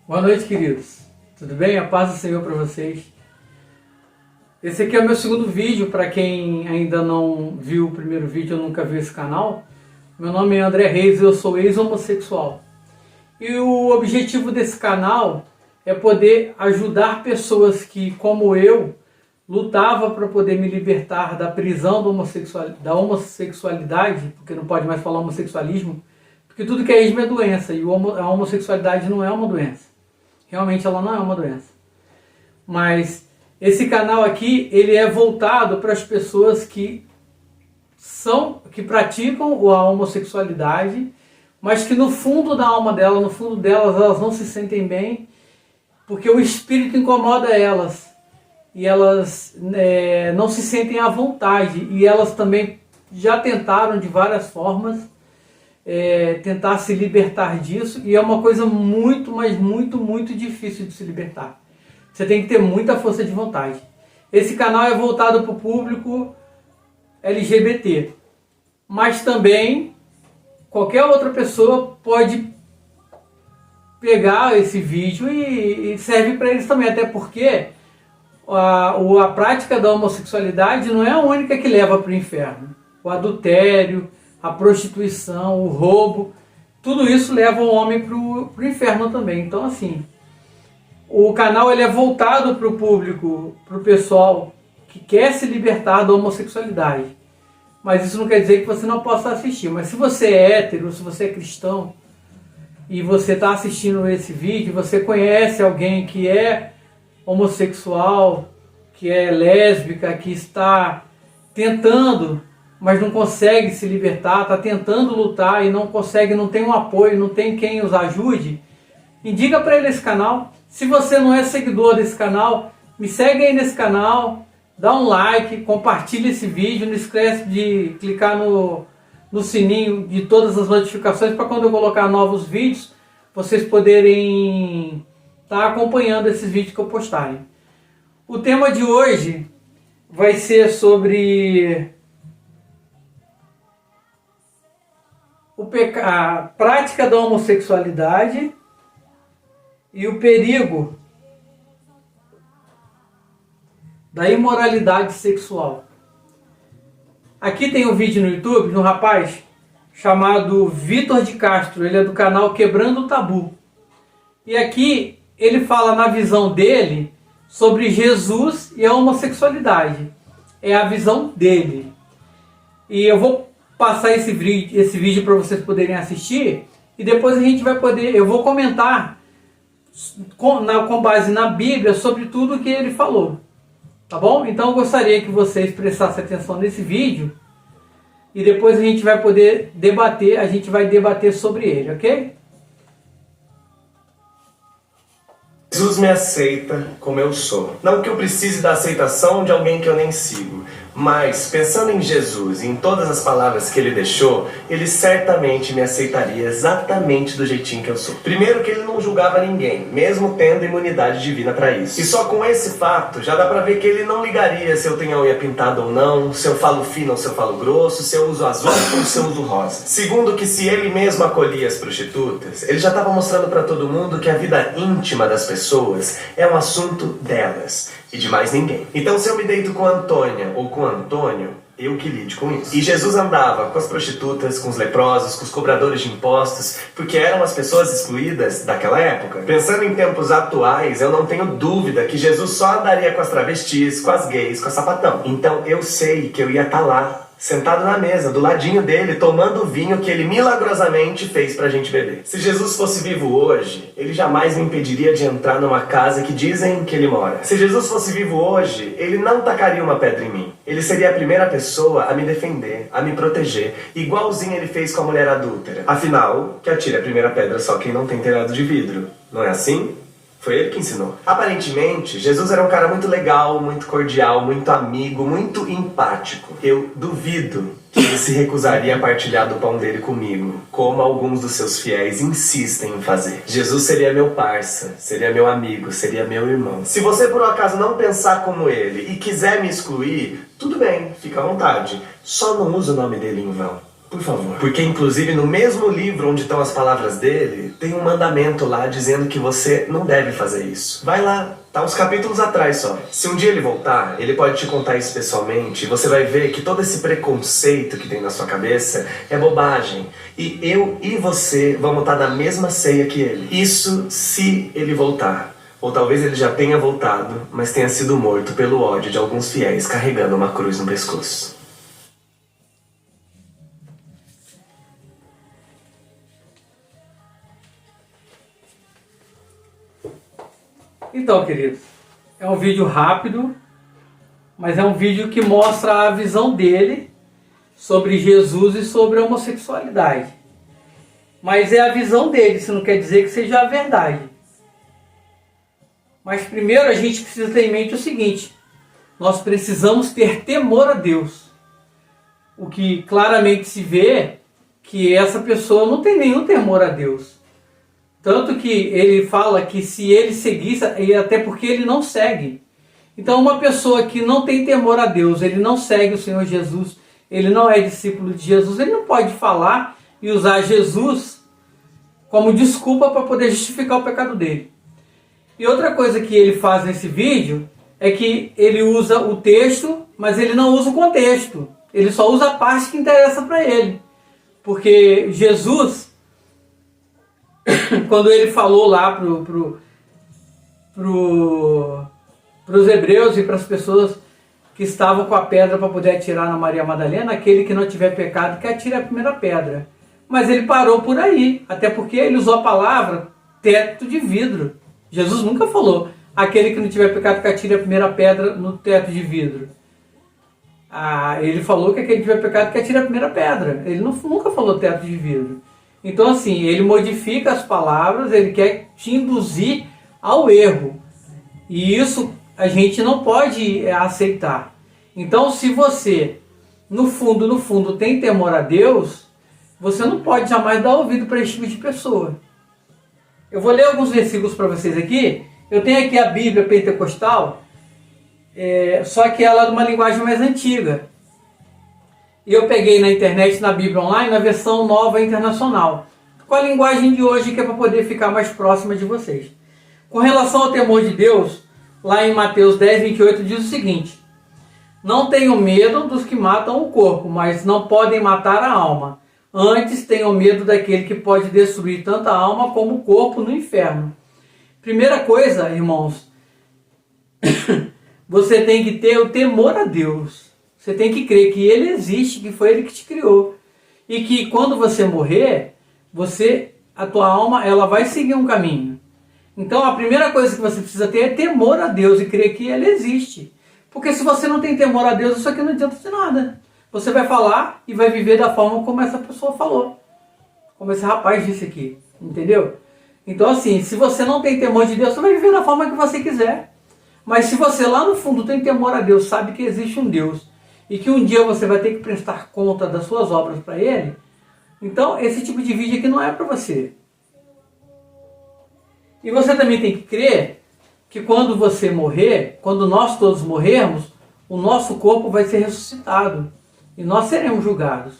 Boa noite, queridos. Tudo bem? A paz do Senhor para vocês. Esse aqui é o meu segundo vídeo, para quem ainda não viu o primeiro vídeo ou nunca viu esse canal. Meu nome é André Reis e eu sou ex-homossexual. E o objetivo desse canal é poder ajudar pessoas que, como eu, lutava para poder me libertar da prisão da homossexualidade, porque não pode mais falar homossexualismo, porque tudo que é ismo é doença, e a homossexualidade não é uma doença. Realmente ela não é uma doença. Mas esse canal aqui, ele é voltado para as pessoas que praticam a homossexualidade, mas que no fundo da alma delas, no fundo delas, elas não se sentem bem, porque o espírito incomoda elas. E elas não se sentem à vontade. E elas também já tentaram de várias formas tentar se libertar disso, e é uma coisa muito, mas muito difícil de se libertar. Você tem que ter muita força de vontade. Esse canal é voltado para o público LGBT, mas também qualquer outra pessoa pode pegar esse vídeo e serve para eles também, até porque a prática da homossexualidade não é a única que leva para o inferno. O adultério, a prostituição, o roubo, tudo isso leva o homem para o inferno também. Então, assim, o canal ele é voltado para o público, para o pessoal que quer se libertar da homossexualidade. Mas isso não quer dizer que você não possa assistir. Mas se você é hétero, se você é cristão, e você está assistindo esse vídeo, você conhece alguém que é homossexual, que é lésbica, que está tentando, mas não consegue se libertar, está tentando lutar e não consegue, não tem um apoio, não tem quem os ajude, indica para ele esse canal. Se você não é seguidor desse canal, me segue aí nesse canal, dá um like, compartilha esse vídeo, não esquece de clicar no sininho de todas as notificações para quando eu colocar novos vídeos, vocês poderem estar acompanhando esses vídeos que eu postarem. O tema de hoje vai ser sobre a prática da homossexualidade e o perigo da imoralidade sexual. Aqui tem um vídeo no YouTube de um rapaz chamado Vitor de Castro, ele é do canal Quebrando o Tabu. E aqui ele fala na visão dele sobre Jesus e a homossexualidade. É a visão dele. E eu vou passar esse vídeo para vocês poderem assistir, e depois a gente vai poder, eu vou comentar com base na Bíblia sobre tudo que ele falou, tá bom? Então eu gostaria que vocês prestassem atenção nesse vídeo, e depois a gente vai poder debater, a gente vai debater sobre ele, ok? Jesus me aceita como eu sou. Não que eu precise da aceitação de alguém que eu nem sigo, mas pensando em Jesus e em todas as palavras que ele deixou, ele certamente me aceitaria exatamente do jeitinho que eu sou. Primeiro que ele não julgava ninguém, mesmo tendo imunidade divina para isso. E só com esse fato já dá pra ver que ele não ligaria se eu tenho a unha pintada ou não, se eu falo fino ou se eu falo grosso, se eu uso azul ou se eu uso rosa. Segundo que se ele mesmo acolhia as prostitutas, ele já estava mostrando para todo mundo que a vida íntima das pessoas é um assunto delas e de mais ninguém. Então se eu me deito com a Antônia ou com o Antônio, eu que lide com isso. E Jesus andava com as prostitutas, com os leprosos, com os cobradores de impostos, porque eram as pessoas excluídas daquela época. Pensando em tempos atuais, eu não tenho dúvida que Jesus só andaria com as travestis, com as gays, com a sapatão. Então eu sei que eu ia estar lá, sentado na mesa, do ladinho dele, tomando o vinho que ele milagrosamente fez pra gente beber. Se Jesus fosse vivo hoje, ele jamais me impediria de entrar numa casa que dizem que ele mora. Se Jesus fosse vivo hoje, ele não tacaria uma pedra em mim. Ele seria a primeira pessoa a me defender, a me proteger, igualzinho ele fez com a mulher adúltera. Afinal, que atire a primeira pedra só quem não tem telhado de vidro. Não é assim? Foi ele que ensinou. Aparentemente, Jesus era um cara muito legal, muito cordial, muito amigo, muito empático. Eu duvido que ele se recusaria a partilhar do pão dele comigo, como alguns dos seus fiéis insistem em fazer. Jesus seria meu parça, seria meu amigo, seria meu irmão. Se você por um acaso não pensar como ele e quiser me excluir, tudo bem, fica à vontade. Só não use o nome dele em vão. Por favor. Porque inclusive no mesmo livro onde estão as palavras dele, tem um mandamento lá dizendo que você não deve fazer isso. Vai lá, tá uns capítulos atrás só. Se um dia ele voltar, ele pode te contar isso pessoalmente, e você vai ver que todo esse preconceito que tem na sua cabeça é bobagem. E eu e você vamos estar na mesma ceia que ele. Isso se ele voltar. Ou talvez ele já tenha voltado, mas tenha sido morto pelo ódio de alguns fiéis carregando uma cruz no pescoço. Então, queridos, é um vídeo rápido, mas é um vídeo que mostra a visão dele sobre Jesus e sobre a homossexualidade. Mas é a visão dele, isso não quer dizer que seja a verdade. Mas primeiro a gente precisa ter em mente o seguinte: nós precisamos ter temor a Deus. O que claramente se vê que essa pessoa não tem nenhum temor a Deus. Tanto que ele fala que se ele seguisse, e até porque ele não segue. Então uma pessoa que não tem temor a Deus, ele não segue o Senhor Jesus, ele não é discípulo de Jesus, ele não pode falar e usar Jesus como desculpa para poder justificar o pecado dele. E outra coisa que ele faz nesse vídeo é que ele usa o texto, mas ele não usa o contexto. Ele só usa a parte que interessa para ele. Porque Jesus, quando ele falou lá pros hebreus e para as pessoas que estavam com a pedra para poder atirar na Maria Madalena, aquele que não tiver pecado que atire a primeira pedra. Mas ele parou por aí, até porque ele usou a palavra teto de vidro. Jesus nunca falou, aquele que não tiver pecado que atire a primeira pedra no teto de vidro. Ele falou que aquele que tiver pecado que atire a primeira pedra. Ele nunca falou teto de vidro. Então assim, ele modifica as palavras, ele quer te induzir ao erro. E isso a gente não pode aceitar. Então se você, no fundo, tem temor a Deus, você não pode jamais dar ouvido para esse tipo de pessoa. Eu vou ler alguns versículos para vocês aqui. Eu tenho aqui a Bíblia Pentecostal, só que ela é de uma linguagem mais antiga. E eu peguei na internet, na Bíblia Online, na versão nova internacional, com a linguagem de hoje, que é para poder ficar mais próxima de vocês. Com relação ao temor de Deus, lá em Mateus 10, 28, diz o seguinte: não tenham medo dos que matam o corpo, mas não podem matar a alma. Antes tenham medo daquele que pode destruir tanto a alma como o corpo no inferno. Primeira coisa, irmãos, você tem que ter o temor a Deus. Você tem que crer que Ele existe, que foi Ele que te criou. E que quando você morrer, a tua alma ela vai seguir um caminho. Então a primeira coisa que você precisa ter é temor a Deus e crer que Ele existe. Porque se você não tem temor a Deus, isso aqui não adianta de nada. Você vai falar e vai viver da forma como essa pessoa falou. Como esse rapaz disse aqui. Entendeu? Então assim, se você não tem temor de Deus, você vai viver da forma que você quiser. Mas se você lá no fundo tem temor a Deus, sabe que existe um Deus, e que um dia você vai ter que prestar conta das suas obras para Ele, então esse tipo de vídeo aqui não é para você. E você também tem que crer que quando você morrer, quando nós todos morrermos, o nosso corpo vai ser ressuscitado. E nós seremos julgados.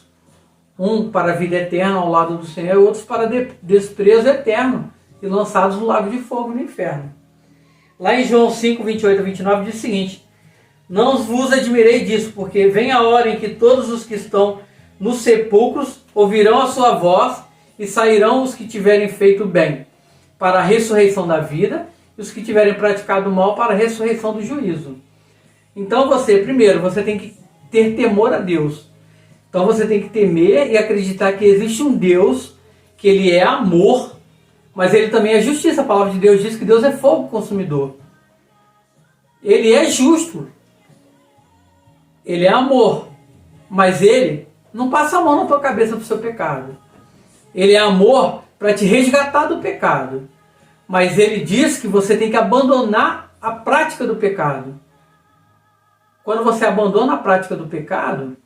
Um para a vida eterna ao lado do Senhor, e outros para desprezo eterno, e lançados no lago de fogo no inferno. Lá em João 5, 28 a 29 diz o seguinte: não vos admirei disso, porque vem a hora em que todos os que estão nos sepulcros ouvirão a sua voz, e sairão os que tiverem feito bem para a ressurreição da vida, e os que tiverem praticado mal para a ressurreição do juízo. Então primeiro, você tem que ter temor a Deus. Então você tem que temer e acreditar que existe um Deus, que Ele é amor, mas Ele também é justiça. A palavra de Deus diz que Deus é fogo consumidor. Ele é justo. Ele é amor. Mas Ele não passa a mão na tua cabeça para o seu pecado. Ele é amor para te resgatar do pecado. Mas Ele diz que você tem que abandonar a prática do pecado. Quando você abandona a prática do pecado,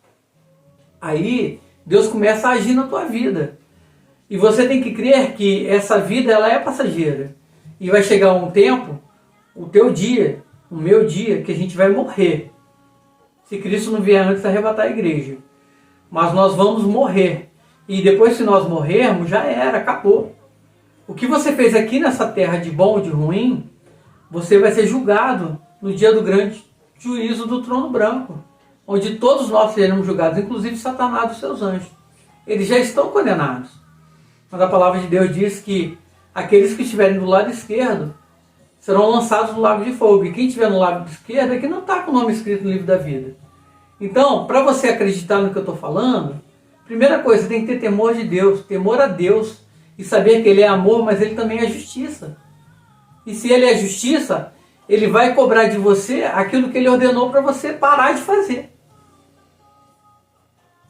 aí Deus começa a agir na tua vida. E você tem que crer que essa vida ela é passageira. E vai chegar um tempo, o teu dia, o meu dia, que a gente vai morrer. Se Cristo não vier antes de arrebatar a igreja. mas nós vamos morrer. E depois que nós morrermos, já era, acabou. O que você fez aqui nessa terra de bom ou de ruim, você vai ser julgado no dia do grande juízo do trono branco, onde todos nós seremos julgados, inclusive Satanás e os seus anjos. Eles já estão condenados. Mas a palavra de Deus diz que aqueles que estiverem do lado esquerdo serão lançados no lago de fogo. E quem estiver no lado esquerdo é que não está com o nome escrito no livro da vida. Então, para você acreditar no que eu estou falando, primeira coisa, você tem que ter temor de Deus, temor a Deus, e saber que Ele é amor, mas Ele também é justiça. E se Ele é justiça, Ele vai cobrar de você aquilo que Ele ordenou para você parar de fazer.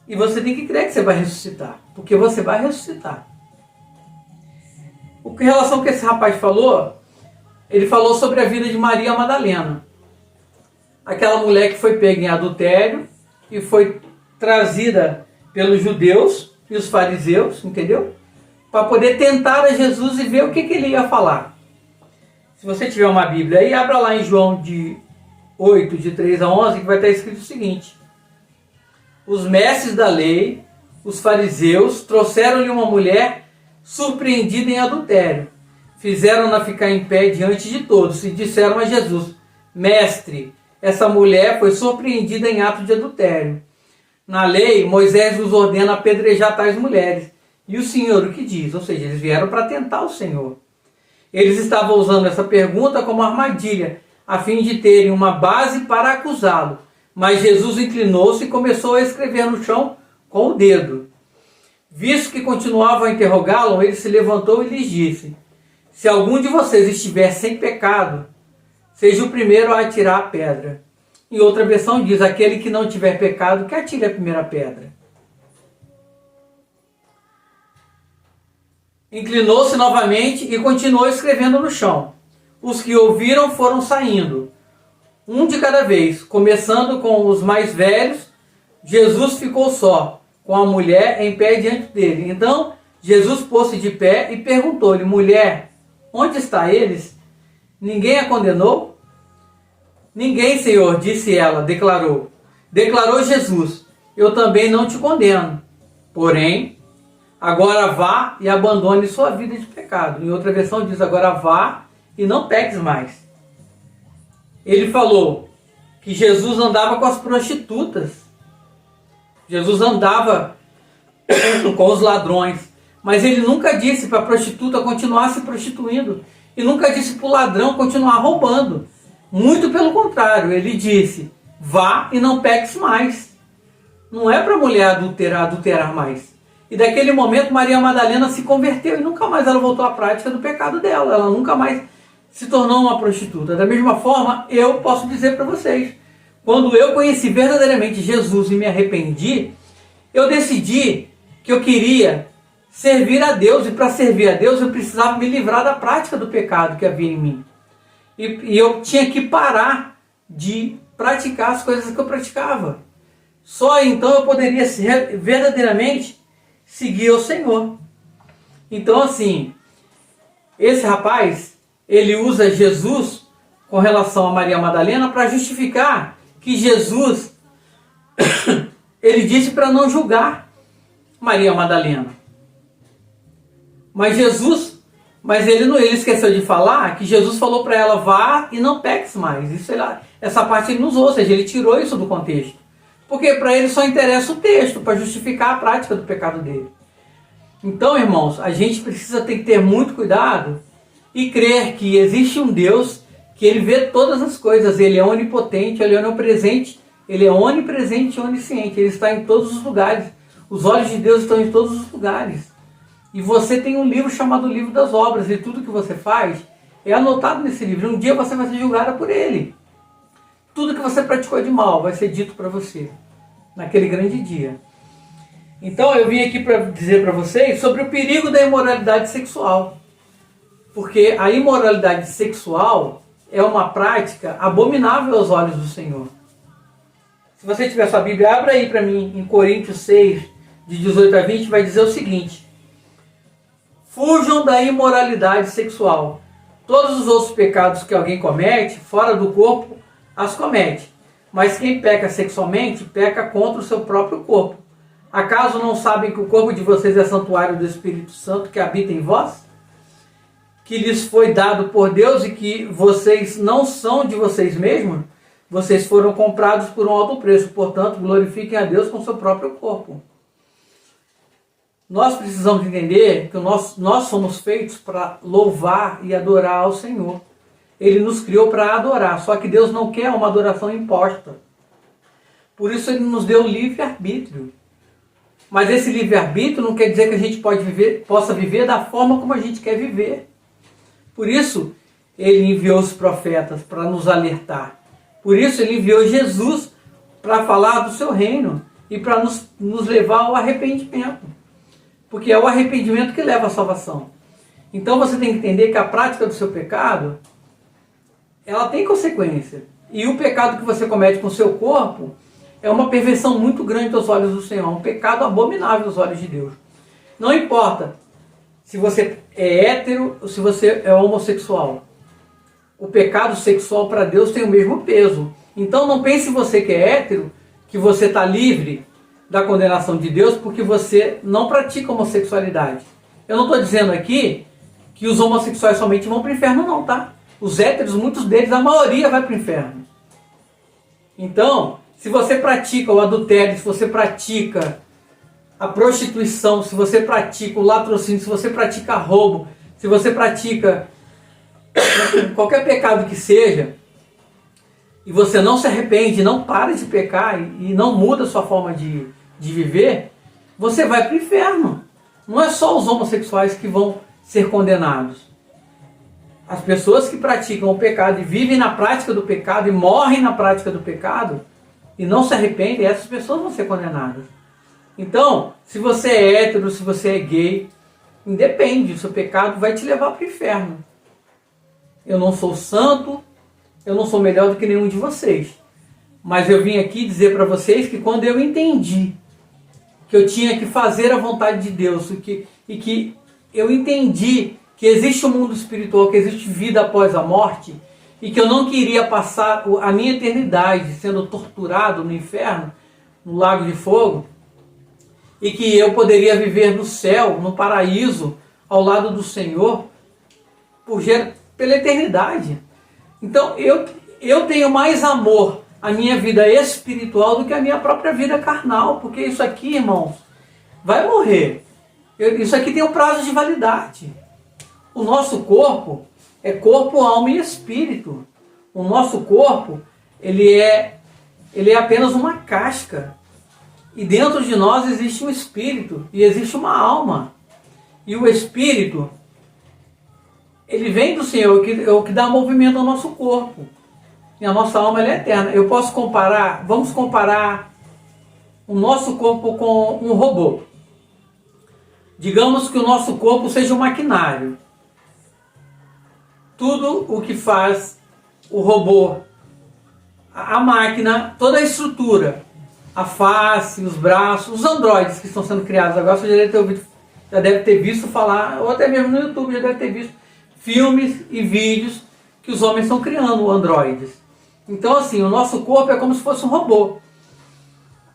E você tem que crer que você vai ressuscitar, porque você vai ressuscitar. Em relação ao que esse rapaz falou, ele falou sobre a vida de Maria Madalena. Aquela mulher que foi pega em adultério e foi trazida pelos judeus e os fariseus, entendeu? Para poder tentar a Jesus e ver o que ele ia falar. Se você tiver uma Bíblia aí, abra lá em João 8, de 3 a 11, que vai estar escrito o seguinte: os mestres da lei, os fariseus, trouxeram-lhe uma mulher surpreendida em adultério. Fizeram-na ficar em pé diante de todos e disseram a Jesus: Mestre, essa mulher foi surpreendida em ato de adultério. Na lei, Moisés nos ordena apedrejar tais mulheres. E o Senhor o que diz? Ou seja, eles vieram para tentar o Senhor. Eles estavam usando essa pergunta como armadilha, a fim de terem uma base para acusá-lo. Mas Jesus inclinou-se e começou a escrever no chão com o dedo. Visto que continuavam a interrogá-lo, ele se levantou e lhes disse: se algum de vocês estiver sem pecado, seja o primeiro a atirar a pedra. Em outra versão diz: aquele que não tiver pecado, que atire a primeira pedra. Inclinou-se novamente e continuou escrevendo no chão. Os que ouviram foram saindo, um de cada vez, começando com os mais velhos. Jesus ficou só, com a mulher em pé diante dele. Então Jesus pôs-se de pé e perguntou-lhe: mulher, onde está eles? Ninguém a condenou? Ninguém, Senhor, disse ela, declarou. Declarou Jesus: eu também não te condeno. Porém, agora vá e abandone sua vida de pecado. Em outra versão diz: agora vá e não peques mais. Ele falou que Jesus andava com as prostitutas. Jesus andava com os ladrões. Mas ele nunca disse para a prostituta continuar se prostituindo. E nunca disse para o ladrão continuar roubando. Muito pelo contrário, ele disse: vá e não peques mais. Não é para a mulher adulterar mais. E daquele momento Maria Madalena se converteu e nunca mais ela voltou à prática do pecado dela. Ela nunca mais se tornou uma prostituta. Da mesma forma, eu posso dizer para vocês: quando eu conheci verdadeiramente Jesus e me arrependi, eu decidi que eu queria servir a Deus. E para servir a Deus eu precisava me livrar da prática do pecado que havia em mim. E eu tinha que parar de praticar as coisas que eu praticava. Só então eu poderia verdadeiramente seguir o Senhor. Então assim, esse rapaz, ele usa Jesus com relação a Maria Madalena para justificar que Jesus, ele disse para não julgar Maria Madalena. Mas ele esqueceu de falar que Jesus falou para ela: vá e não peques mais. Essa parte ele não usou, ou seja, ele tirou isso do contexto. Porque para ele só interessa o texto, para justificar a prática do pecado dele. Então, irmãos, a gente precisa ter muito cuidado e crer que existe um Deus que ele vê todas as coisas. Ele é onipotente, ele é onipresente, ele é onipresente e onisciente. Ele está em todos os lugares. Os olhos de Deus estão em todos os lugares. E você tem um livro chamado Livro das Obras, e tudo que você faz é anotado nesse livro. Um dia você vai ser julgada por ele. Tudo que você praticou de mal vai ser dito para você naquele grande dia. Então eu vim aqui para dizer para vocês sobre o perigo da imoralidade sexual. Porque a imoralidade sexual é uma prática abominável aos olhos do Senhor. Se você tiver sua Bíblia, abra aí para mim em Coríntios 6, de 18 a 20, vai dizer o seguinte: fujam da imoralidade sexual. Todos os outros pecados que alguém comete, fora do corpo, as comete. Mas quem peca sexualmente, peca contra o seu próprio corpo. Acaso não sabem que o corpo de vocês é santuário do Espírito Santo que habita em vós? Que lhes foi dado por Deus e que vocês não são de vocês mesmos? Vocês foram comprados por um alto preço, portanto, glorifiquem a Deus com seu próprio corpo. Nós precisamos entender que nós somos feitos para louvar e adorar ao Senhor. Ele nos criou para adorar, só que Deus não quer uma adoração imposta. Por isso Ele nos deu livre-arbítrio. Mas esse livre-arbítrio não quer dizer que a gente possa viver da forma como a gente quer viver. Por isso Ele enviou os profetas para nos alertar. Por isso Ele enviou Jesus para falar do seu reino e para nos levar ao arrependimento. Porque é o arrependimento que leva à salvação. Então você tem que entender que a prática do seu pecado, ela tem consequência. E o pecado que você comete com o seu corpo é uma perversão muito grande aos olhos do Senhor. Um pecado abominável aos olhos de Deus. Não importa se você é hétero ou se você é homossexual. O pecado sexual para Deus tem o mesmo peso. Então não pense você que é hétero, que você está livre da condenação de Deus porque você não pratica homossexualidade. Eu não estou dizendo aqui que os homossexuais somente vão para o inferno não, tá? Os héteros, muitos deles, a maioria vai para o inferno. Então, se você pratica o adultério, se você pratica a prostituição, se você pratica o latrocínio, se você pratica roubo, se você pratica qualquer pecado que seja, e você não se arrepende, não para de pecar e não muda a sua forma de viver, você vai para o inferno. Não é só os homossexuais que vão ser condenados. As pessoas que praticam o pecado e vivem na prática do pecado e morrem na prática do pecado e não se arrependem, essas pessoas vão ser condenadas. Então, se você é hétero, se você é gay, independe, o seu pecado vai te levar para o inferno. Eu não sou santo, eu não sou melhor do que nenhum de vocês. Mas eu vim aqui dizer para vocês que quando eu entendi que eu tinha que fazer a vontade de Deus e que eu entendi que existe um mundo espiritual, que existe vida após a morte e que eu não queria passar a minha eternidade sendo torturado no inferno, no lago de fogo, e que eu poderia viver no céu, no paraíso, ao lado do Senhor, pela eternidade. Então eu tenho mais amor à minha vida espiritual do que à minha própria vida carnal, porque isso aqui, irmãos, vai morrer. Isso aqui tem um prazo de validade. O nosso corpo é corpo, alma e espírito. O nosso corpo, ele é apenas uma casca. E dentro de nós existe um espírito e existe uma alma. E o espírito, ele vem do Senhor, é o que dá movimento ao nosso corpo. E a nossa alma ela é eterna. Vamos comparar o nosso corpo com um robô. Digamos que o nosso corpo seja um maquinário. Tudo o que faz o robô, a máquina, toda a estrutura, a face, os braços, os androides que estão sendo criados agora, você já deve ter visto falar, ou até mesmo no YouTube já deve ter visto filmes e vídeos que os homens estão criando androides. Então assim, o nosso corpo é como se fosse um robô.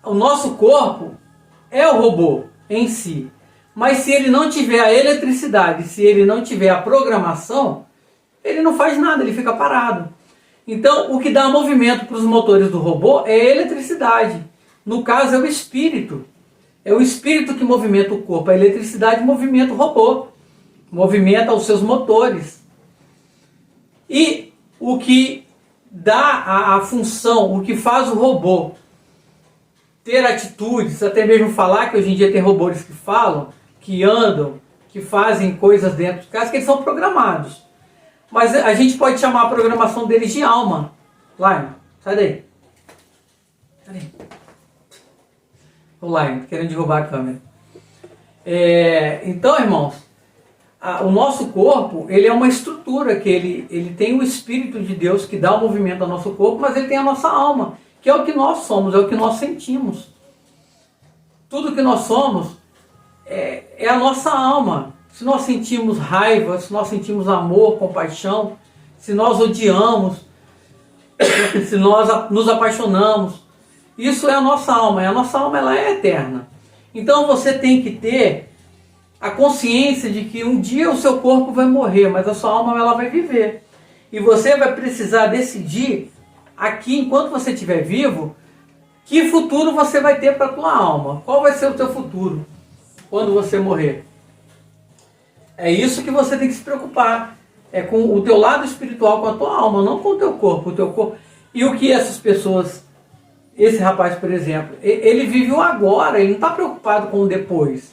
O nosso corpo é o robô em si. Mas se ele não tiver a eletricidade, se ele não tiver a programação, ele não faz nada, ele fica parado. Então, o que dá movimento para os motores do robô é a eletricidade. No caso, é o espírito. É o espírito que movimenta o corpo. A eletricidade movimenta o robô. Movimenta os seus motores. E o que dá a função, o que faz o robô ter atitudes, até mesmo falar, que hoje em dia tem robôs que falam, que andam, que fazem coisas dentro de casa, que eles são programados. Mas a gente pode chamar a programação deles de alma. Lion, sai daí. Sai daí. O Lion, querendo derrubar a câmera. Então, irmãos, o nosso corpo, ele é uma estrutura que ele tem o Espírito de Deus que dá o movimento ao nosso corpo, mas ele tem a nossa alma, que é o que nós somos, é o que nós sentimos. Tudo que nós somos é a nossa alma. Se nós sentimos raiva, se nós sentimos amor, compaixão, se nós odiamos, se nós nos apaixonamos, isso é a nossa alma. E a nossa alma ela é eterna. Então você tem que ter a consciência de que um dia o seu corpo vai morrer, mas a sua alma ela vai viver. E você vai precisar decidir aqui, enquanto você estiver vivo, que futuro você vai ter para a tua alma. Qual vai ser o teu futuro quando você morrer? É isso que você tem que se preocupar. É com o teu lado espiritual, com a tua alma, não com o teu corpo. O teu corpo. E o que essas pessoas, esse rapaz, por exemplo, ele vive o agora, ele não está preocupado com o depois.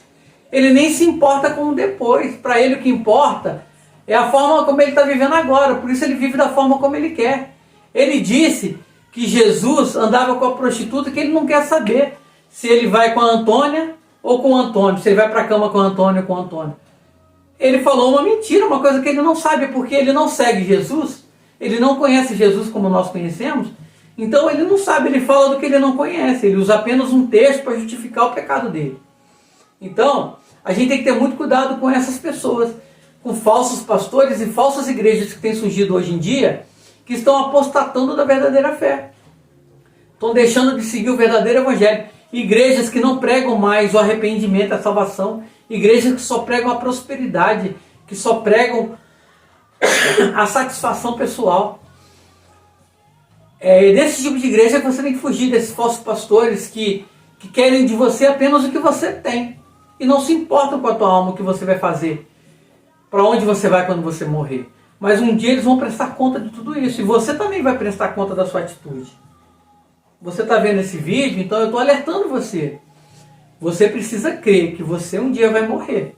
Ele nem se importa com o depois. Para ele o que importa é a forma como ele está vivendo agora. Por isso ele vive da forma como ele quer. Ele disse que Jesus andava com a prostituta, que ele não quer saber se ele vai com a Antônia ou com o Antônio, se ele vai para a cama com a Antônia ou com o Antônio. Ele falou uma mentira, uma coisa que ele não sabe, porque ele não segue Jesus, ele não conhece Jesus como nós conhecemos, então ele não sabe, ele fala do que ele não conhece, ele usa apenas um texto para justificar o pecado dele. Então, a gente tem que ter muito cuidado com essas pessoas, com falsos pastores e falsas igrejas que têm surgido hoje em dia, que estão apostatando da verdadeira fé. Estão deixando de seguir o verdadeiro evangelho. Igrejas que não pregam mais o arrependimento, a salvação. Igrejas que só pregam a prosperidade, que só pregam a satisfação pessoal. É desse tipo de igreja que você tem que fugir, desses falsos pastores que querem de você apenas o que você tem. E não se importam com a tua alma, o que você vai fazer. Para onde você vai quando você morrer. Mas um dia eles vão prestar conta de tudo isso. E você também vai prestar conta da sua atitude. Você está vendo esse vídeo, então eu estou alertando você. Você precisa crer que você um dia vai morrer.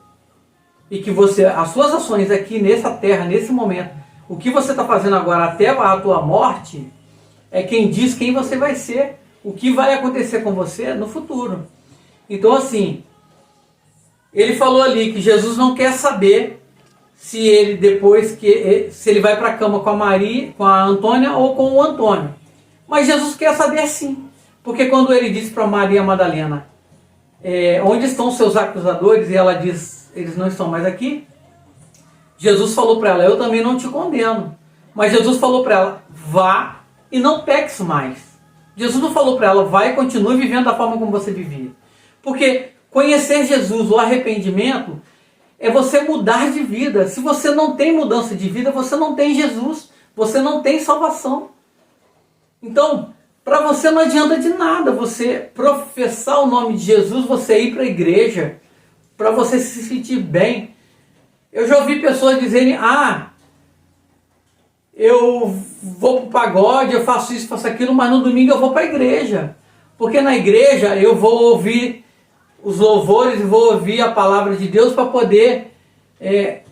E que você, as suas ações aqui nessa terra, nesse momento, o que você está fazendo agora até a tua morte, é quem diz quem você vai ser, o que vai acontecer com você no futuro. Então assim, ele falou ali que Jesus não quer saber se ele depois se ele vai para a cama com a Maria, com a Antônia ou com o Antônio. Mas Jesus quer saber sim, porque quando ele disse para Maria Madalena, onde estão os seus acusadores, e ela diz, eles não estão mais aqui, Jesus falou para ela, eu também não te condeno. Mas Jesus falou para ela, vá e não peques mais. Jesus não falou para ela, vai e continue vivendo da forma como você vivia. Porque conhecer Jesus, o arrependimento, é você mudar de vida. Se você não tem mudança de vida, você não tem Jesus. Você não tem salvação. Então, para você não adianta de nada você professar o nome de Jesus, você ir para a igreja, para você se sentir bem. Eu já ouvi pessoas dizerem, eu vou para o pagode, eu faço isso, faço aquilo, mas no domingo eu vou para a igreja. Porque na igreja eu vou ouvir os louvores e vou ouvir a palavra de Deus para poder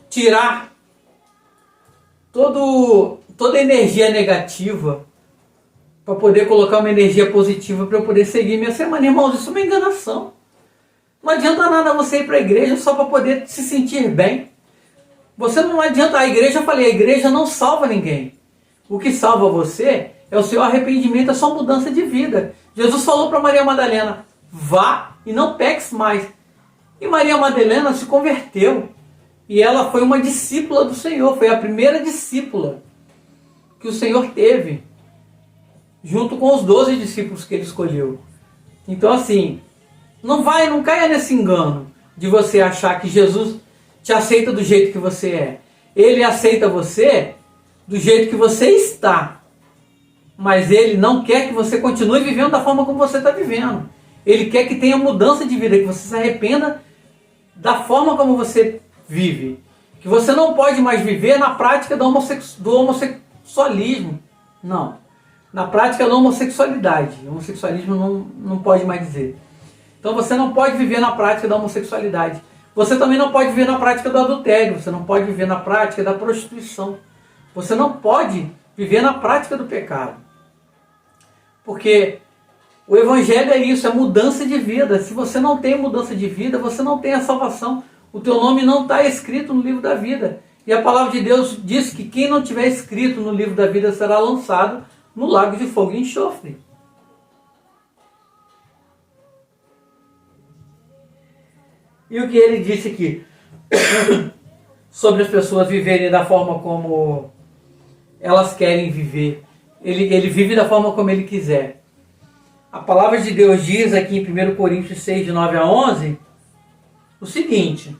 tirar toda a energia negativa, para poder colocar uma energia positiva para eu poder seguir minha semana. Irmãos, isso é uma enganação. Não adianta nada você ir para a igreja só para poder se sentir bem. Você não adianta, a igreja não salva ninguém. O que salva você é o seu arrependimento, a sua mudança de vida. Jesus falou para Maria Madalena, vá e não peques mais. E Maria Madalena se converteu. E ela foi uma discípula do Senhor, foi a primeira discípula que o Senhor teve, junto com os 12 discípulos que ele escolheu. Então assim, não caia nesse engano de você achar que Jesus te aceita do jeito que você é. Ele aceita você do jeito que você está. Mas ele não quer que você continue vivendo da forma como você está vivendo. Ele quer que tenha mudança de vida, que você se arrependa da forma como você vive. Que você não pode mais viver na prática do homossexualismo. Não. Na prática da homossexualidade. Homossexualismo não pode mais dizer. Então você não pode viver na prática da homossexualidade. Você também não pode viver na prática do adultério. Você não pode viver na prática da prostituição. Você não pode viver na prática do pecado. Porque o evangelho é isso, é mudança de vida. Se você não tem mudança de vida, você não tem a salvação. O teu nome não está escrito no livro da vida. E a palavra de Deus diz que quem não tiver escrito no livro da vida será lançado no lago de fogo e enxofre. E o que ele disse aqui sobre as pessoas viverem da forma como elas querem viver. Ele vive da forma como ele quiser. A palavra de Deus diz aqui em 1 Coríntios 6, de 9 a 11, o seguinte: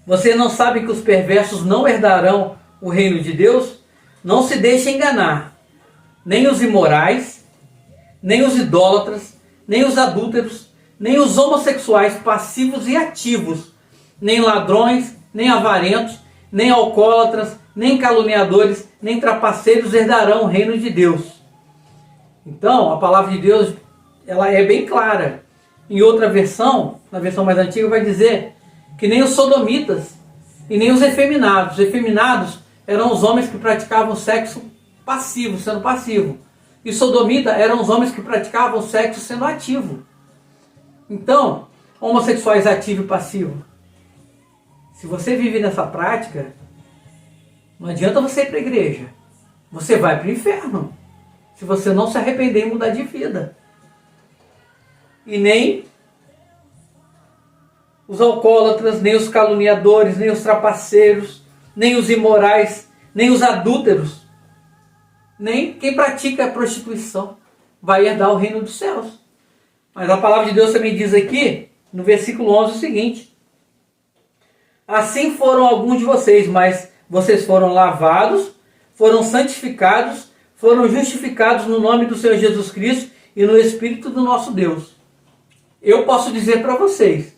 vocês não sabem que os perversos não herdarão o reino de Deus? Não se deixem enganar. Nem os imorais, nem os idólatras, nem os adúlteros, nem os homossexuais passivos e ativos, nem ladrões, nem avarentos, nem alcoólatras, nem caluniadores, nem trapaceiros herdarão o reino de Deus. Então, a palavra de Deus, ela é bem clara. Em outra versão, na versão mais antiga, vai dizer que nem os sodomitas e nem os efeminados. Os efeminados eram os homens que praticavam sexo passivo, sendo passivo. E sodomita eram os homens que praticavam sexo sendo ativo. Então, homossexuais ativo e passivo. Se você vive nessa prática, não adianta você ir para a igreja. Você vai para o inferno. Se você não se arrepender e mudar de vida. E nem os alcoólatras, nem os caluniadores, nem os trapaceiros, nem os imorais, nem os adúlteros, nem quem pratica a prostituição vai herdar o reino dos céus. Mas a palavra de Deus também diz aqui, no versículo 11, o seguinte: assim foram alguns de vocês, mas vocês foram lavados, foram santificados, foram justificados no nome do Senhor Jesus Cristo e no Espírito do nosso Deus. Eu posso dizer para vocês,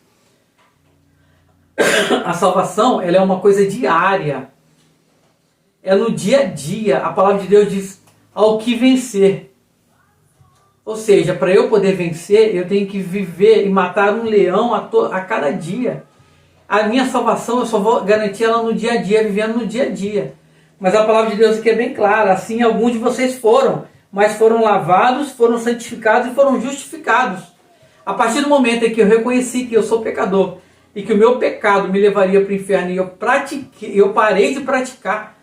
a salvação, ela é uma coisa diária. É no dia a dia. A palavra de Deus diz, ao que vencer. Ou seja, para eu poder vencer, eu tenho que viver e matar um leão a cada dia. A minha salvação, eu só vou garantir ela no dia a dia, vivendo no dia a dia. Mas a palavra de Deus aqui é bem clara. Assim alguns de vocês foram, mas foram lavados, foram santificados e foram justificados. A partir do momento em que eu reconheci que eu sou pecador e que o meu pecado me levaria para o inferno e eu parei de praticar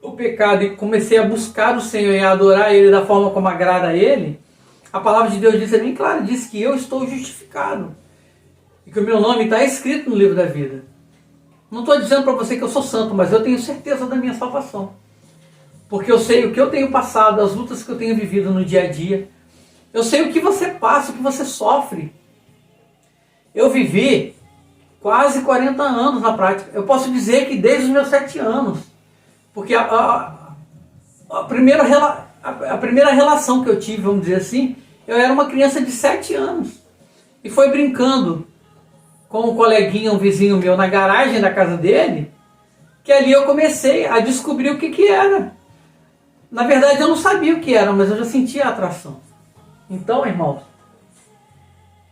o pecado e comecei a buscar o Senhor e a adorar Ele da forma como agrada a Ele, a palavra de Deus diz, é bem claro, diz que eu estou justificado e que o meu nome está escrito no livro da vida. Não estou dizendo para você que eu sou santo, mas eu tenho certeza da minha salvação. Porque eu sei o que eu tenho passado, as lutas que eu tenho vivido no dia a dia. Eu sei o que você passa, o que você sofre. Eu vivi quase 40 anos na prática. Eu posso dizer que desde os meus 7 anos. Porque a primeira relação que eu tive, vamos dizer assim, eu era uma criança de 7 anos. E foi brincando com um coleguinha, um vizinho meu, na garagem da casa dele, que ali eu comecei a descobrir o que era. Na verdade eu não sabia o que era, mas eu já sentia a atração. Então, irmãos,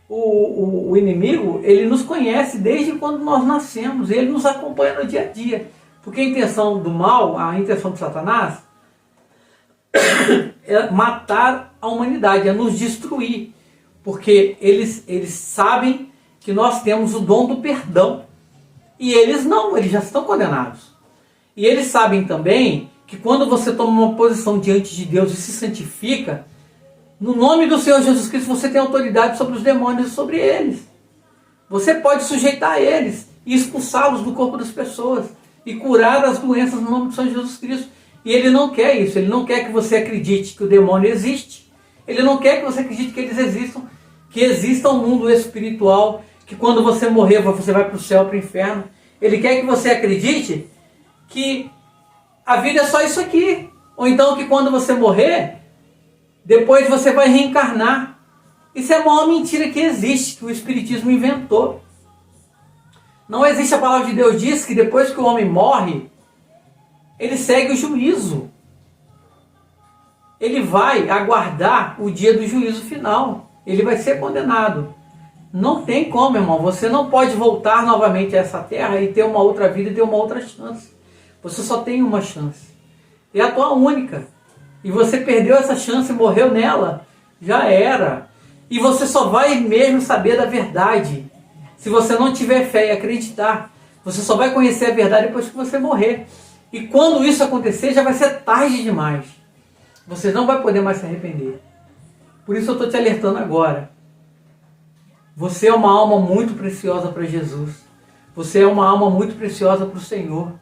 o inimigo, ele nos conhece desde quando nós nascemos, ele nos acompanha no dia a dia. Porque a intenção do mal, a intenção de Satanás, é matar a humanidade, é nos destruir. Porque eles sabem que nós temos o dom do perdão. E eles não, eles já estão condenados. E eles sabem também que quando você toma uma posição diante de Deus e se santifica, no nome do Senhor Jesus Cristo você tem autoridade sobre os demônios e sobre eles. Você pode sujeitar eles e expulsá-los do corpo das pessoas e curar as doenças no nome do Senhor Jesus Cristo. E Ele não quer isso, Ele não quer que você acredite que o demônio existe. Ele não quer que você acredite que eles existam, que exista um mundo espiritual, que quando você morrer você vai para o céu, para o inferno. Ele quer que você acredite que a vida é só isso aqui. Ou então que quando você morrer, depois você vai reencarnar. Isso é a maior mentira que existe, que o Espiritismo inventou. Não existe. A palavra de Deus diz que depois que o homem morre, ele segue o juízo. Ele vai aguardar o dia do juízo final. Ele vai ser condenado. Não tem como, irmão. Você não pode voltar novamente a essa terra e ter uma outra vida e ter uma outra chance. Você só tem uma chance. É a tua única. E você perdeu essa chance e morreu nela, já era. E você só vai mesmo saber da verdade se você não tiver fé e acreditar. Você só vai conhecer a verdade depois que você morrer. E quando isso acontecer, já vai ser tarde demais. Você não vai poder mais se arrepender. Por isso eu estou te alertando agora. Você é uma alma muito preciosa para Jesus. Você é uma alma muito preciosa para o Senhor.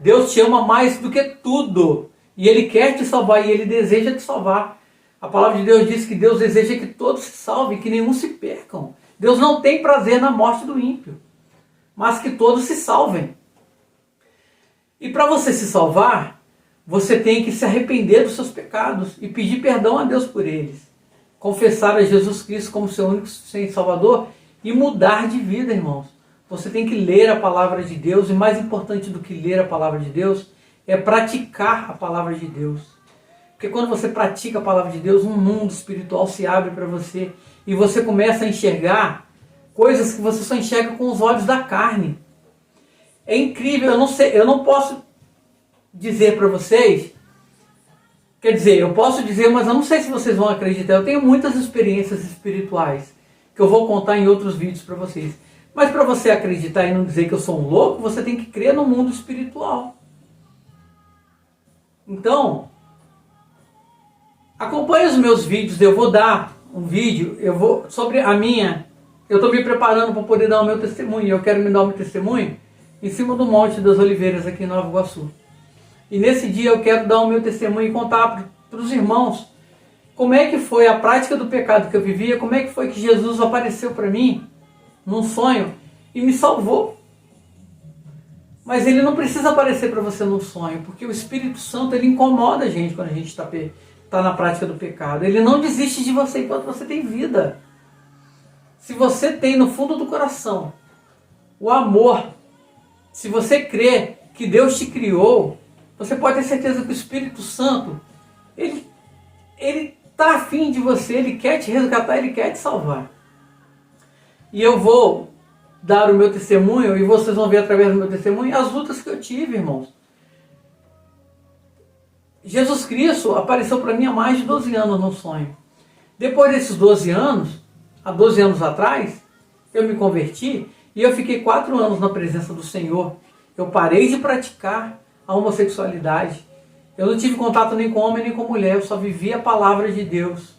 Deus te ama mais do que tudo. E Ele quer te salvar e Ele deseja te salvar. A palavra de Deus diz que Deus deseja que todos se salvem, que nenhum se percam. Deus não tem prazer na morte do ímpio, mas que todos se salvem. E para você se salvar, você tem que se arrepender dos seus pecados e pedir perdão a Deus por eles. Confessar a Jesus Cristo como seu único Senhor e Salvador e mudar de vida, irmãos. Você tem que ler a palavra de Deus, e mais importante do que ler a palavra de Deus é praticar a palavra de Deus. Porque quando você pratica a palavra de Deus, um mundo espiritual se abre para você e você começa a enxergar coisas que você só enxerga com os olhos da carne. É incrível, eu não posso dizer para vocês, quer dizer, eu posso dizer, mas eu não sei se vocês vão acreditar. Eu tenho muitas experiências espirituais que eu vou contar em outros vídeos para vocês. Mas para você acreditar e não dizer que eu sou um louco, você tem que crer no mundo espiritual. Então, acompanhe os meus vídeos. Eu vou dar um vídeo, sobre a minha. Eu estou me preparando para poder dar o meu testemunho. Eu quero me dar o meu testemunho em cima do Monte das Oliveiras aqui em Nova Iguaçu. E nesse dia eu quero dar o meu testemunho e contar para os irmãos como é que foi a prática do pecado que eu vivia, como é que foi que Jesus apareceu para mim num sonho e me salvou. Mas ele não precisa aparecer para você num sonho, porque o Espírito Santo ele incomoda a gente quando a gente está na prática do pecado. Ele não desiste de você enquanto você tem vida. Se você tem no fundo do coração o amor, se você crê que Deus te criou, você pode ter certeza que o Espírito Santo, ele está afim de você, ele quer te resgatar, ele quer te salvar. E eu vou dar o meu testemunho, e vocês vão ver através do meu testemunho as lutas que eu tive, irmãos. Jesus Cristo apareceu para mim há mais de 12 anos no sonho. Depois desses 12 anos, há 12 anos atrás, eu me converti e eu fiquei 4 anos na presença do Senhor. Eu parei de praticar a homossexualidade. Eu não tive contato nem com homem nem com mulher, eu só vivia a palavra de Deus.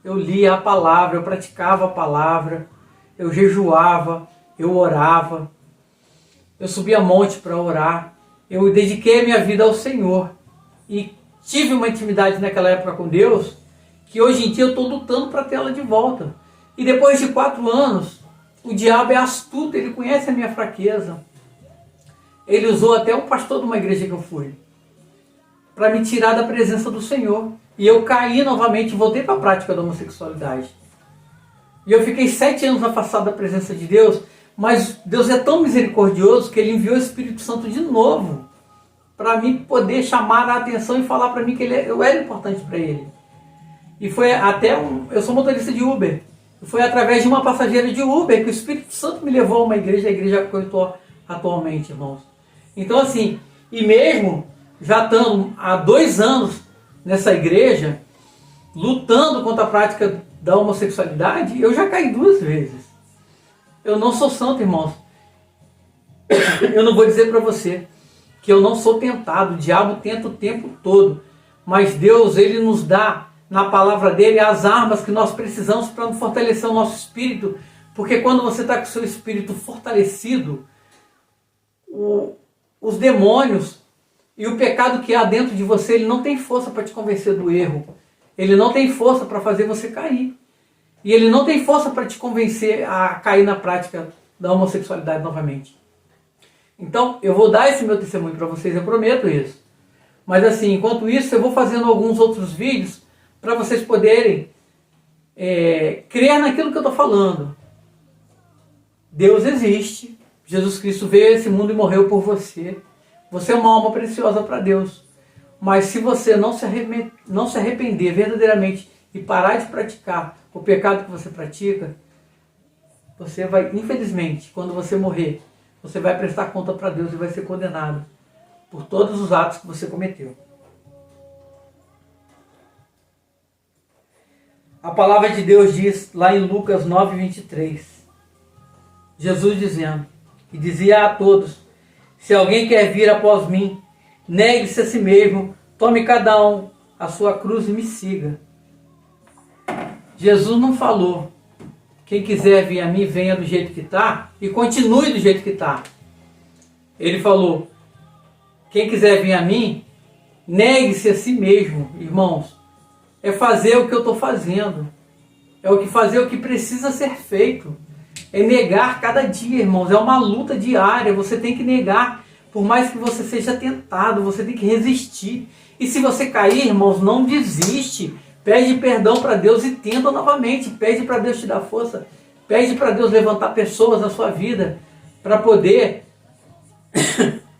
Eu lia a palavra, eu praticava a palavra, eu jejuava, eu orava, eu subia monte para orar, eu dediquei a minha vida ao Senhor e tive uma intimidade naquela época com Deus que hoje em dia eu estou lutando para ter ela de volta. E depois de 4 anos, o diabo é astuto, ele conhece a minha fraqueza. Ele usou até o pastor de uma igreja que eu fui para me tirar da presença do Senhor. E eu caí novamente, voltei para a prática da homossexualidade. E eu fiquei 7 anos afastado da presença de Deus, mas Deus é tão misericordioso que ele enviou o Espírito Santo de novo para mim poder chamar a atenção e falar para mim que eu era importante para ele. E foi até eu sou motorista de Uber. Foi através de uma passageira de Uber que o Espírito Santo me levou a uma igreja, a igreja que eu estou atualmente, irmãos. Então assim, e mesmo já estando há 2 anos nessa igreja, lutando contra a prática da homossexualidade, eu já caí 2 vezes. Eu não sou santo, irmãos. Eu não vou dizer para você que eu não sou tentado. O diabo tenta o tempo todo. Mas Deus, ele nos dá na palavra dele as armas que nós precisamos para fortalecer o nosso espírito. Porque quando você está com o seu espírito fortalecido, os demônios e o pecado que há dentro de você, ele não tem força para te convencer do erro. Ele não tem força para fazer você cair. E ele não tem força para te convencer a cair na prática da homossexualidade novamente. Então, eu vou dar esse meu testemunho para vocês, eu prometo isso. Mas assim, enquanto isso, eu vou fazendo alguns outros vídeos para vocês poderem crer naquilo que eu estou falando. Deus existe. Jesus Cristo veio a esse mundo e morreu por você. Você é uma alma preciosa para Deus. Mas se você não se arrepender verdadeiramente e parar de praticar o pecado que você pratica, você vai, infelizmente, quando você morrer, você vai prestar conta para Deus e vai ser condenado por todos os atos que você cometeu. A palavra de Deus diz lá em Lucas 9:23, Jesus dizendo, e dizia a todos, se alguém quer vir após mim, negue-se a si mesmo, tome cada um a sua cruz e me siga. Jesus não falou, quem quiser vir a mim, venha do jeito que está e continue do jeito que está. Ele falou, quem quiser vir a mim, negue-se a si mesmo, irmãos. é fazer o que eu estou fazendo. Fazer o que precisa ser feito. É negar cada dia, irmãos. É uma luta diária. Você tem que negar. Por mais que você seja tentado, você tem que resistir. E se você cair, irmãos, não desiste. Pede perdão para Deus e tenta novamente. Pede para Deus te dar força. Pede para Deus levantar pessoas na sua vida para poder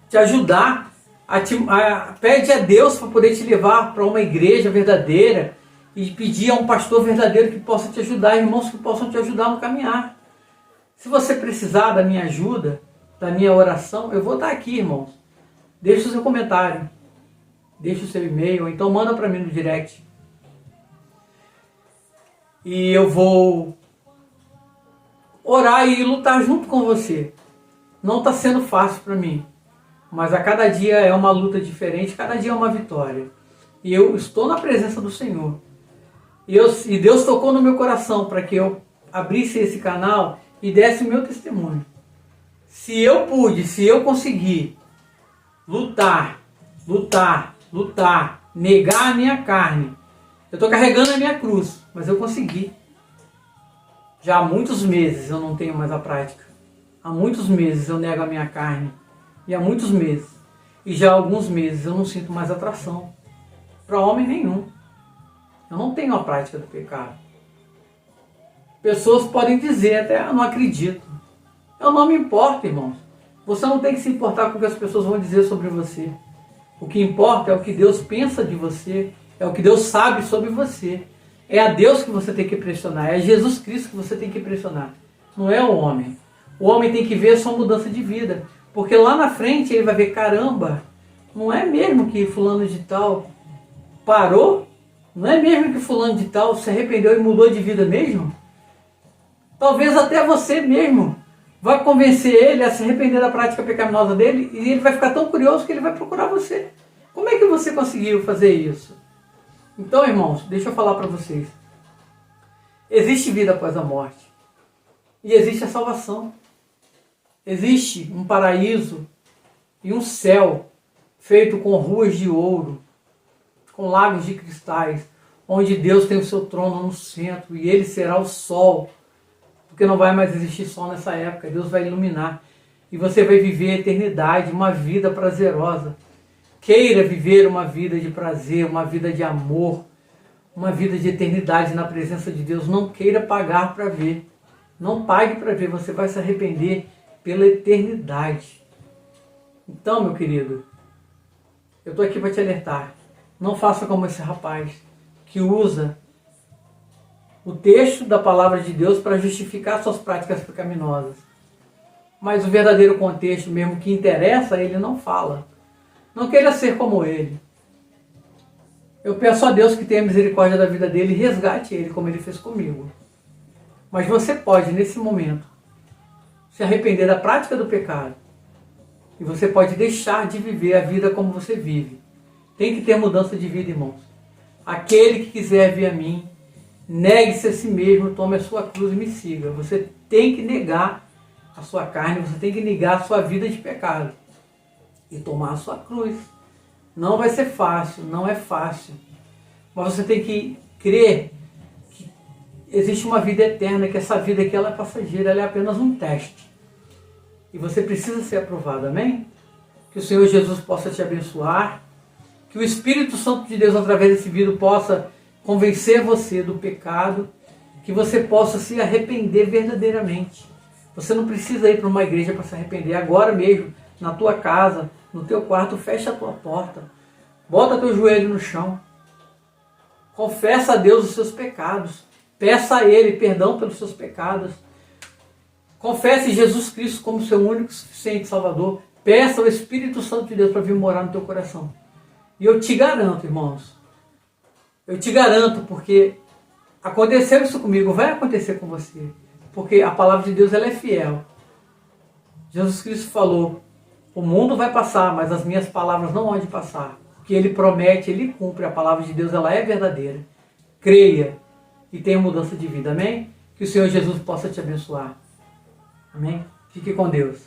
te ajudar. Pede a Deus para poder te levar para uma igreja verdadeira e pedir a um pastor verdadeiro que possa te ajudar, irmãos que possam te ajudar no caminhar. Se você precisar da minha ajuda, da minha oração, eu vou estar aqui, irmãos. Deixe o seu comentário, deixe o seu e-mail, ou então manda para mim no direct. E eu vou orar e lutar junto com você. Não está sendo fácil para mim, mas a cada dia é uma luta diferente, cada dia é uma vitória. E eu estou na presença do Senhor. E Deus tocou no meu coração para que eu abrisse esse canal e desse o meu testemunho. Se eu consegui lutar, negar a minha carne, eu estou carregando a minha cruz, mas eu consegui. Já há muitos meses eu não tenho mais a prática. Há muitos meses eu nego a minha carne. E há muitos meses, e já há alguns meses eu não sinto mais atração para homem nenhum. Eu não tenho a prática do pecado. Pessoas podem dizer até, eu não acredito. Eu não me importo, irmãos. Você não tem que se importar com o que as pessoas vão dizer sobre você. O que importa é o que Deus pensa de você, é o que Deus sabe sobre você. É a Deus que você tem que pressionar, é Jesus Cristo que você tem que pressionar. Não é o homem. O homem tem que ver a sua mudança de vida. Porque lá na frente ele vai ver, caramba, não é mesmo que fulano de tal parou? Não é mesmo que fulano de tal se arrependeu e mudou de vida mesmo? Talvez até você mesmo vai convencer ele a se arrepender da prática pecaminosa dele e ele vai ficar tão curioso que ele vai procurar você. Como é que você conseguiu fazer isso? Então, irmãos, deixa eu falar para vocês. Existe vida após a morte. E existe a salvação. Existe um paraíso e um céu feito com ruas de ouro, com lagos de cristais, onde Deus tem o seu trono no centro e ele será o sol, porque não vai mais existir sol nessa época, Deus vai iluminar e você vai viver a eternidade, uma vida prazerosa. Queira viver uma vida de prazer, uma vida de amor, uma vida de eternidade na presença de Deus. Não queira pagar para ver, não pague para ver, você vai se arrepender pela eternidade. Então, meu querido, eu estou aqui para te alertar. Não faça como esse rapaz que usa o texto da palavra de Deus para justificar suas práticas pecaminosas. Mas o verdadeiro contexto mesmo que interessa, ele não fala. Não queira ser como ele. Eu peço a Deus que tenha misericórdia da vida dele e resgate ele como ele fez comigo. Mas você pode, nesse momento, se arrepender da prática do pecado. E você pode deixar de viver a vida como você vive. Tem que ter mudança de vida, irmãos. Aquele que quiser vir a mim, negue-se a si mesmo, tome a sua cruz e me siga. Você tem que negar a sua carne, você tem que negar a sua vida de pecado. E tomar a sua cruz. Não vai ser fácil, não é fácil. Mas você tem que crer que existe uma vida eterna, que essa vida aqui ela é passageira, ela é apenas um teste. E você precisa ser aprovado, amém? Que o Senhor Jesus possa te abençoar, que o Espírito Santo de Deus, através desse vídeo, possa convencer você do pecado, que você possa se arrepender verdadeiramente. Você não precisa ir para uma igreja para se arrepender, agora mesmo, na tua casa, no teu quarto, fecha a tua porta, bota teu joelho no chão, confessa a Deus os seus pecados, peça a Ele perdão pelos seus pecados, confesse Jesus Cristo como seu único e suficiente Salvador, peça ao Espírito Santo de Deus para vir morar no teu coração. E eu te garanto, irmãos, eu te garanto, porque aconteceu isso comigo, vai acontecer com você, porque a palavra de Deus ela é fiel. Jesus Cristo falou, o mundo vai passar, mas as minhas palavras não vão de passar. O que Ele promete, Ele cumpre. A palavra de Deus ela é verdadeira. Creia e tenha mudança de vida. Amém? Que o Senhor Jesus possa te abençoar. Amém? Fique com Deus.